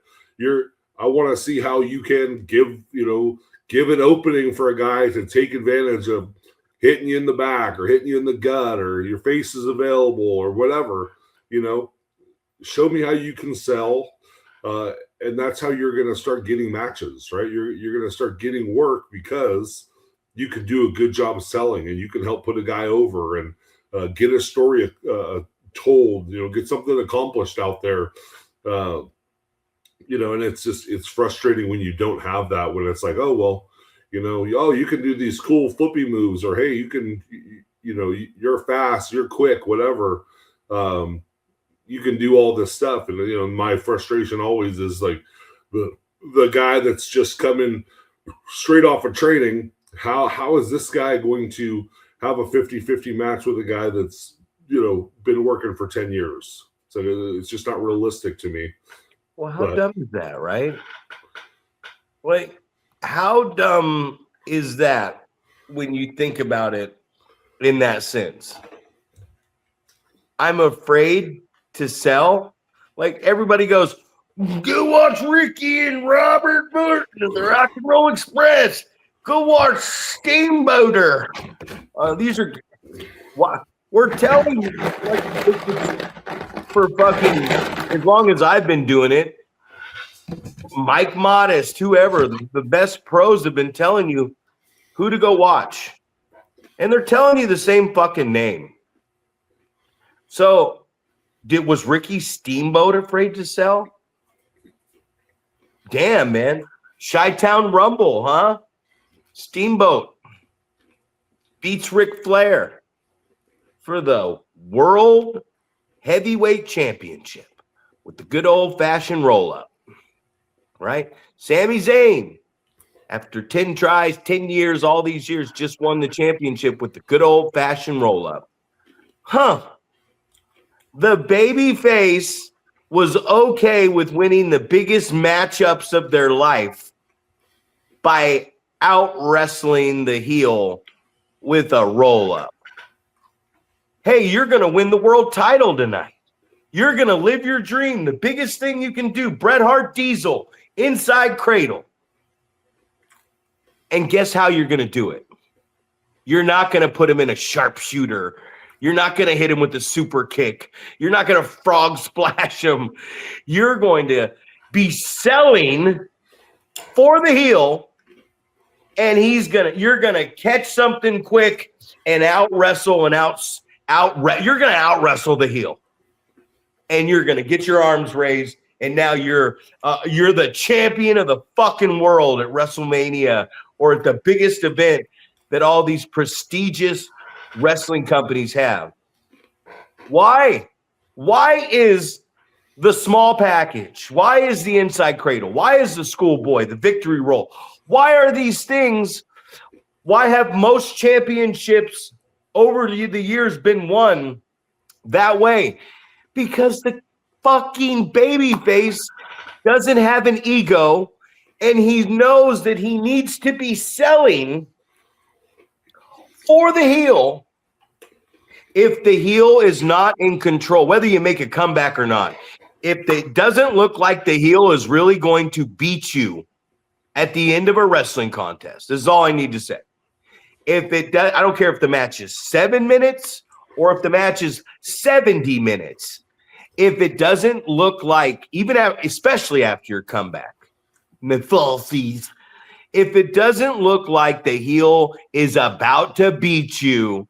I want to see how you can give an opening for a guy to take advantage of hitting you in the back or hitting you in the gut, or your face is available or whatever. You know, show me how you can sell, and that's how you're going to start getting matches, right? You're going to start getting work because you can do a good job of selling, and you can help put a guy over and get a story told. You know, get something accomplished out there. You know, and it's frustrating when you don't have that, when it's like, oh, well, you know, oh, you can do these cool flippy moves, or, hey, you can, you know, you're fast, you're quick, whatever. You can do all this stuff. And, you know, my frustration always is like the guy that's just coming straight off of training. How is this guy going to have a 50-50 match with a guy that's, you know, been working for 10 years? So it's just not realistic to me.
Well, how dumb is that, right? Like, how dumb is that when you think about it in that sense? I'm afraid to sell. Like, everybody goes, go watch Ricky and Robert Burton of the Rock and Roll Express. Go watch Steamboater. These are what we're telling you. Like, for fucking as long as I've been doing it, Mike Modest, whoever, the best pros have been telling you who to go watch. And they're telling you the same fucking name. So, was Ricky Steamboat afraid to sell? Damn, man. Chi-Town Rumble, huh? Steamboat beats Ric Flair for the World Heavyweight Championship with the good old-fashioned roll-up. Right? Sami Zayn, after 10 tries, 10 years, all these years, just won the championship with the good old-fashioned roll-up. Huh. The babyface was okay with winning the biggest matchups of their life by out-wrestling the heel with a roll-up. Hey, you're going to win the world title tonight. You're going to live your dream. The biggest thing you can do, Bret Hart Diesel, inside cradle. And guess how you're going to do it? You're not going to put him in a sharpshooter. You're not going to hit him with a super kick. You're not going to frog splash him. You're going to be selling for the heel, and you're going to catch something quick and out-wrestle and you're going to out-wrestle the heel. And you're going to get your arms raised, and now you're the champion of the fucking world at WrestleMania or at the biggest event that all these prestigious wrestling companies have. Why is the small package? Why is the inside cradle? Why is the schoolboy, the victory roll? Why are these things? Why have most championships over the years been won that way? Because the fucking babyface doesn't have an ego, and he knows that he needs to be selling for the heel. If the heel is not in control, whether you make a comeback or not, if it doesn't look like the heel is really going to beat you at the end of a wrestling contest, this is all I need to say. If it does, I don't care if the match is 7 minutes or if the match is 70 minutes. If it doesn't look like, especially after your comeback, the falsies, if it doesn't look like the heel is about to beat you,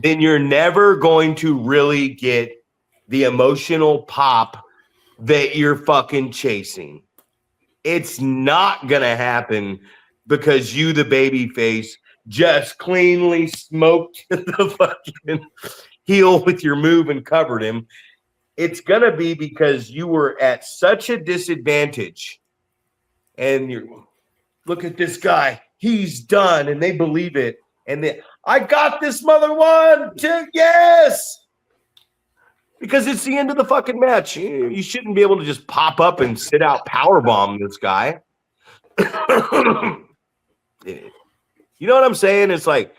then you're never going to really get the emotional pop that you're fucking chasing. It's not going to happen because you, the baby face, just cleanly smoked the fucking heel with your move and covered him. It's going to be because you were at such a disadvantage. And you look at this guy. He's done. And they believe it. And then, I got this mother 1, 2, yes. Because it's the end of the fucking match. You shouldn't be able to just pop up and sit out powerbomb this guy. You know what I'm saying? It's like,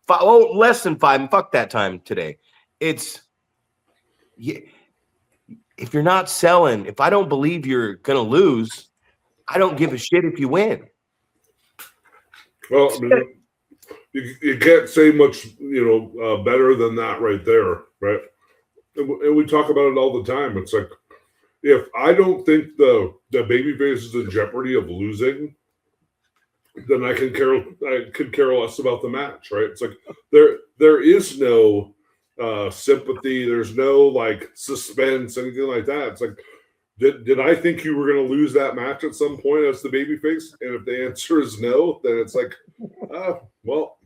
less than 5. Fuck that time today. It's, if you're not selling, if I don't believe you're going to lose, I don't give a shit if you win.
Well, I mean, you can't say much, better than that right there, right? And we talk about it all the time. It's like, if I don't think the babyface is in jeopardy of losing, then I could care less about the match, right? It's like there is no sympathy, there's no like suspense, anything like that. It's like, did I think you were going to lose that match at some point as the babyface? And if the answer is no, then it's like, well,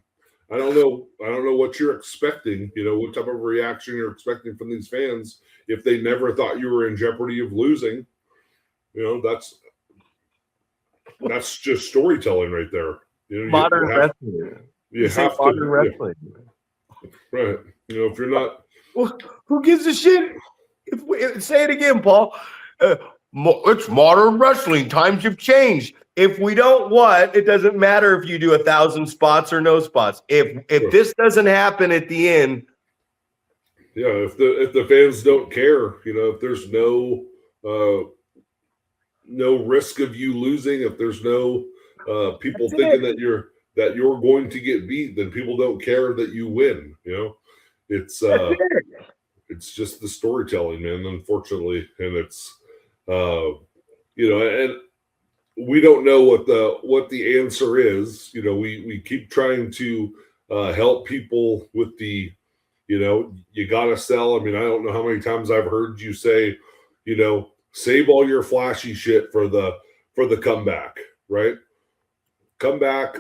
I don't know what you're expecting. What type of reaction you're expecting from these fans if they never thought you were in jeopardy of losing. That's just storytelling right there.
Modern wrestling.
You have to.
Modern wrestling.
Right. If you're not.
Well, who gives a shit? Say it again, Paul. It's modern wrestling. Times have changed. If we don't it doesn't matter if you do 1,000 spots or no spots. If this doesn't happen at the end.
Yeah, if the fans don't care, if there's no risk of you losing, if there's no people thinking that you're going to get beat, then people don't care that you win. It's just the storytelling, man, unfortunately. And it's and we don't know what the answer is. We keep trying to help people with the, you gotta sell. I mean, I don't know how many times I've heard you say, save all your flashy shit for the comeback, right? Come back,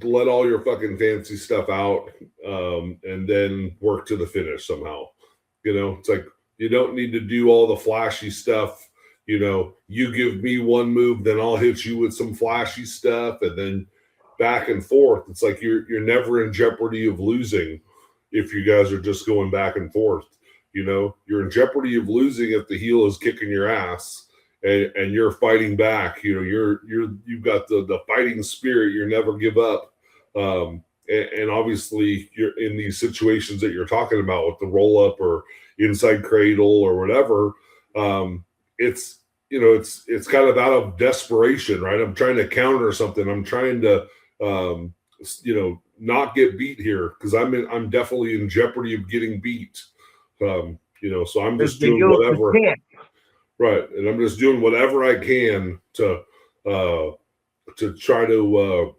let all your fucking fancy stuff out, and then work to the finish somehow. It's like, you don't need to do all the flashy stuff. You give me one move, then I'll hit you with some flashy stuff, and then back and forth. It's like you're never in jeopardy of losing if you guys are just going back and forth. You're in jeopardy of losing if the heel is kicking your ass and you're fighting back. You've got the fighting spirit. You never give up. And obviously you're in these situations that you're talking about with the roll up or inside cradle or whatever. It's kind of out of desperation, right? I'm trying to counter something. I'm trying to, not get beat here because I'm definitely in jeopardy of getting beat. So I'm just doing whatever. Right. And I'm just doing whatever I can to try to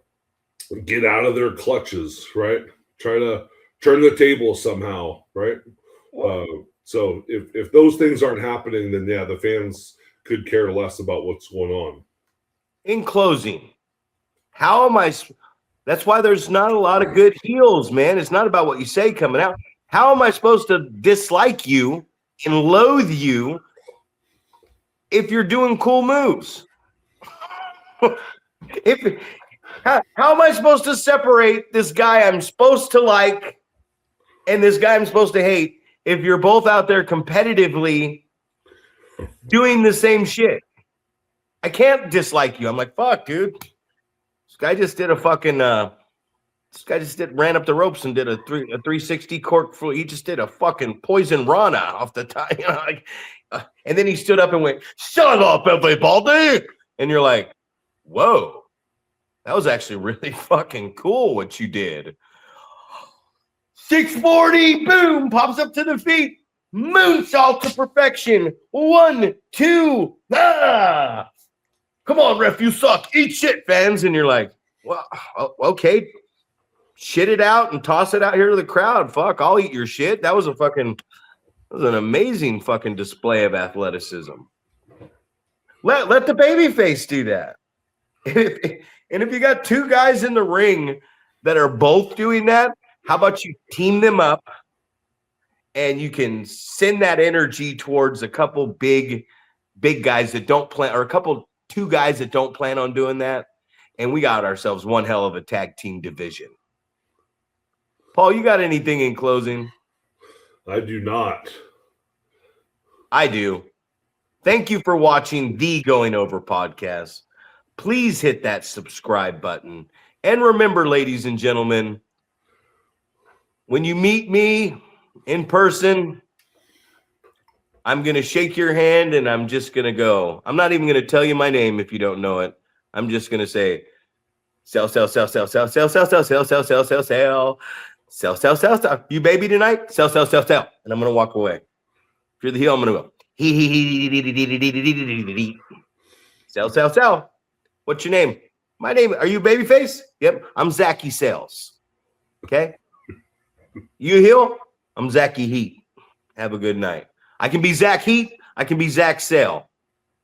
get out of their clutches, right? Try to turn the table somehow, right? So if those things aren't happening, then yeah, the fans could care less about what's going on.
In closing, how am I? That's why there's not a lot of good heels, man. It's not about what you say coming out. How am I supposed to dislike you and loathe you if you're doing cool moves. How am I supposed to separate this guy I'm supposed to like and this guy I'm supposed to hate if you're both out there competitively doing the same shit? I can't dislike you. I'm like, fuck, dude. This guy just did a fucking ran up the ropes and did a 360 cork full. He just did a fucking poison rana off the top, and then he stood up and went, "Shut up, everybody!" And you're like, "Whoa, that was actually really fucking cool what you did." 640, boom, pops up to the feet, moonsault to perfection. 1, 2, ah! Come on, ref, you suck. Eat shit, fans. And you're like, well, okay. Shit it out and toss it out here to the crowd. Fuck, I'll eat your shit. That was an amazing fucking display of athleticism. Let the baby face do that. And if you got two guys in the ring that are both doing that, how about you team them up and you can send that energy towards a couple big guys that don't plan, or two guys that don't plan on doing that, and we got ourselves one hell of a tag team division. Paul, you got anything in closing?
I do not.
I do. Thank you for watching the Going Over podcast. Please hit that subscribe button. And remember, ladies and gentlemen, when you meet me in person, I'm going to shake your hand and I'm just going to go. I'm not even going to tell you my name if you don't know it. I'm just going to say, sell. You baby tonight? Sell. And I'm going to walk away. If you're the heel, I'm going to go. Sell. What's your name? My name. Are you babyface? Yep. I'm Zachy Sales. Okay. You heel? I'm Zachy Heat. Have a good night. I can be Zach Heat. I can be Zach Sale.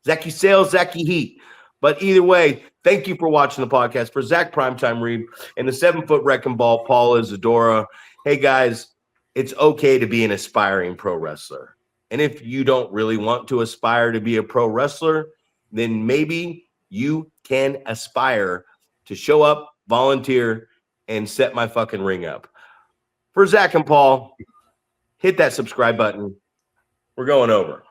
Zachy Sales, Zachy Heat. But either way, thank you for watching the podcast. For Zach Primetime Reeb and the 7-foot wrecking ball, Paul Isadora. Hey, guys, it's okay to be an aspiring pro wrestler. And if you don't really want to aspire to be a pro wrestler, then maybe you can aspire to show up, volunteer, and set my fucking ring up. For Zack and Paul, hit that subscribe button. We're going over.